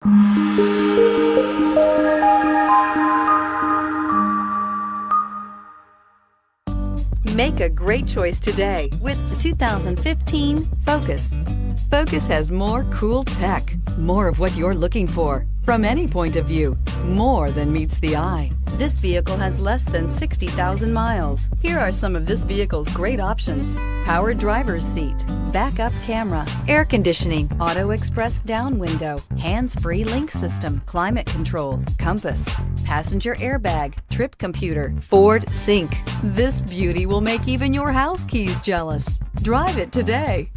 Make a great choice today with the 2015 Focus. Focus has more cool tech, more of what you're looking for. From any point of view, more than meets the eye. This vehicle has less than 60,000 miles. Here are some of this vehicle's great options: power driver's seat, backup camera, air conditioning, auto express down window, hands-free link system, climate control, compass, passenger airbag, trip computer, Ford Sync. This beauty will make even your house keys jealous. Drive it today.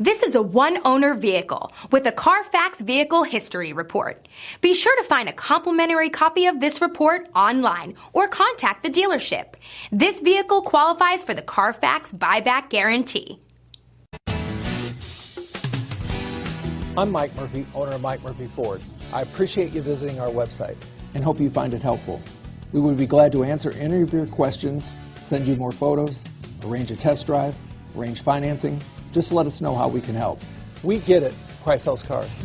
This is a one-owner vehicle with a Carfax Vehicle History Report. Be sure to find a complimentary copy of this report online or contact the dealership. This vehicle qualifies for the Carfax Buyback Guarantee. I'm Mike Murphy, owner of Mike Murphy Ford. I appreciate you visiting our website and hope you find it helpful. We would be glad to answer any of your questions, send you more photos, arrange a test drive, arrange financing. Just let us know how we can help. We get it. Price sells cars.